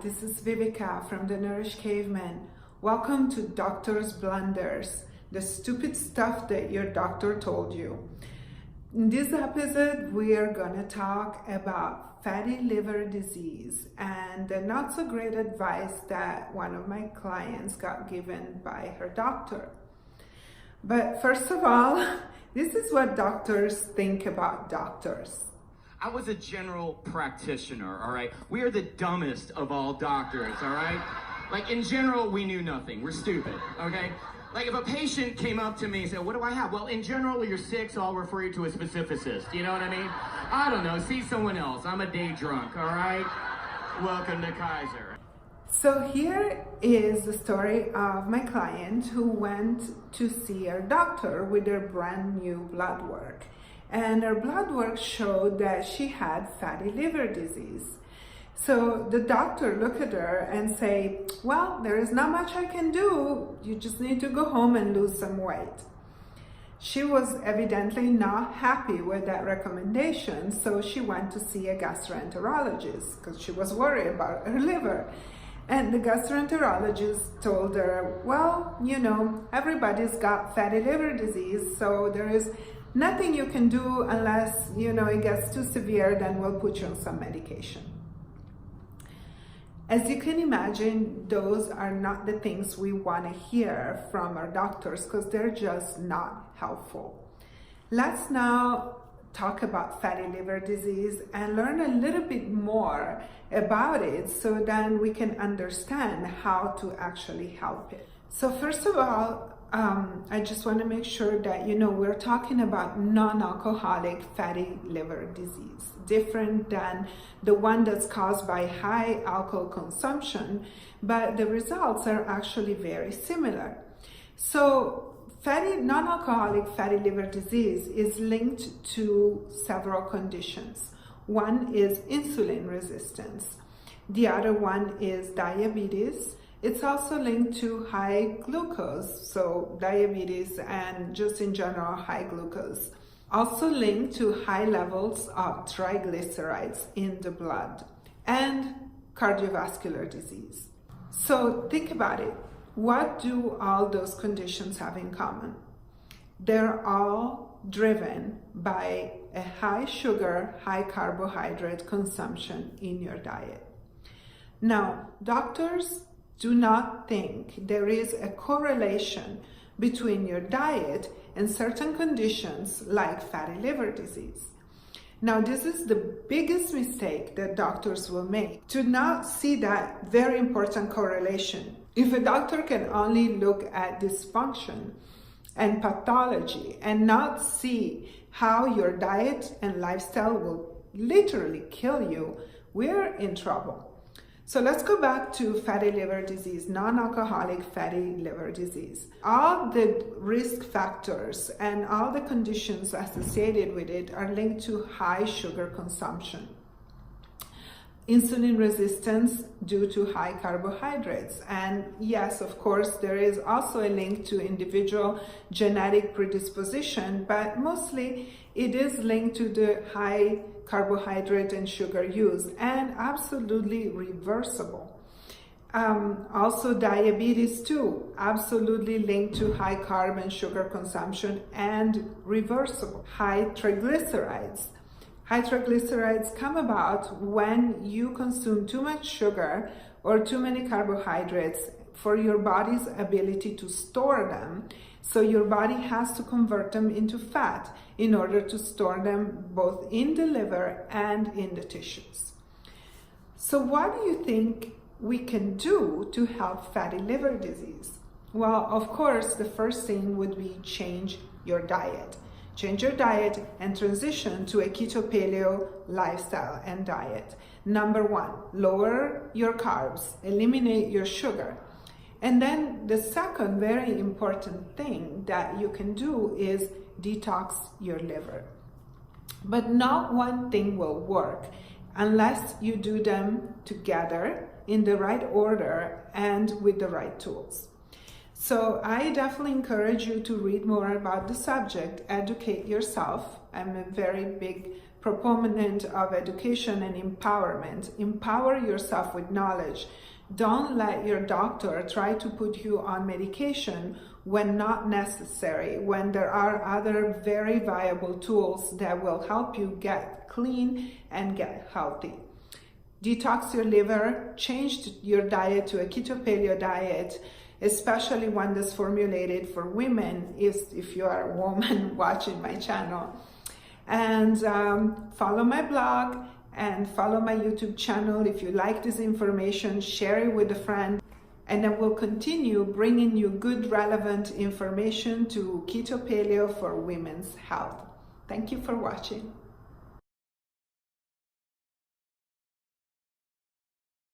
this is Viveka from the Nourished Caveman. Welcome to Doctor's Blunders, the stupid stuff that your doctor told you. In this episode, we are going to talk about fatty liver disease and the not so great advice that one of my clients got given by her doctor. But first of all, this is what doctors think about doctors. I was a general practitioner, all right? We are the dumbest of all doctors, all right? Like, in general, we knew nothing. We're stupid, okay? Like, if a patient came up to me and said, what do I have? Well, in general, you're sick, so I'll refer you to a specificist. You know what I mean? I don't know. See someone else. I'm a day drunk, all right? Welcome to Kaiser. So here is the story of my client who went to see her doctor with her brand new blood work. And her blood work showed that she had fatty liver disease. So the doctor looked at her and say, well, there is not much I can do. You just need to go home and lose some weight. She was evidently not happy with that recommendation, so she went to see a gastroenterologist because she was worried about her liver. And the gastroenterologist told her, well, you know, everybody's got fatty liver disease, so there is nothing you can do unless, you know, it gets too severe, then we'll put you on some medication. As you can imagine, those are not the things we want to hear from our doctors because they're just not helpful. Let's now talk about fatty liver disease and learn a little bit more about it so then we can understand how to actually help it. So first of all, I just want to make sure that you know we're talking about non-alcoholic fatty liver disease, different than the one that's caused by high alcohol consumption, but the results are actually very similar. So non-alcoholic fatty liver disease is linked to several conditions. One is insulin resistance. The other one is diabetes. It's also linked to high glucose, so diabetes and just in general high glucose. Also linked to high levels of triglycerides in the blood and cardiovascular disease. So think about it. What do all those conditions have in common? They're all driven by a high sugar, high carbohydrate consumption in your diet. Now, doctors do not think there is a correlation between your diet and certain conditions like fatty liver disease. Now, this is the biggest mistake that doctors will make, to not see that very important correlation. If a doctor can only look at dysfunction and pathology and not see how your diet and lifestyle will literally kill you, we're in trouble. So let's go back to fatty liver disease, non-alcoholic fatty liver disease. All the risk factors and all the conditions associated with it are linked to high sugar consumption. Insulin resistance due to high carbohydrates. And yes, of course, there is also a link to individual genetic predisposition, but mostly it is linked to the high carbohydrate and sugar use and absolutely reversible. Also diabetes too, absolutely linked to high carb and sugar consumption and reversible. High triglycerides. High triglycerides come about when you consume too much sugar or too many carbohydrates for your body's ability to store them. So your body has to convert them into fat in order to store them both in the liver and in the tissues. So what do you think we can do to help fatty liver disease? Well, of course, the first thing would be change your diet. Change your diet and transition to a keto-paleo lifestyle and diet. Number one, lower your carbs, eliminate your sugar. And then the second very important thing that you can do is detox your liver. But not one thing will work unless you do them together in the right order and with the right tools. So I definitely encourage you to read more about the subject, educate yourself. I'm a very big proponent of education and empowerment. Empower yourself with knowledge. Don't let your doctor try to put you on medication when not necessary, when there are other very viable tools that will help you get clean and get healthy. Detox your liver, change your diet to a keto paleo diet, especially one that's formulated for women, if you are a woman watching my channel. And follow my blog and follow my YouTube channel. If you like this information, share it with a friend, and I will continue bringing you good, relevant information to keto paleo for women's health. Thank you for watching.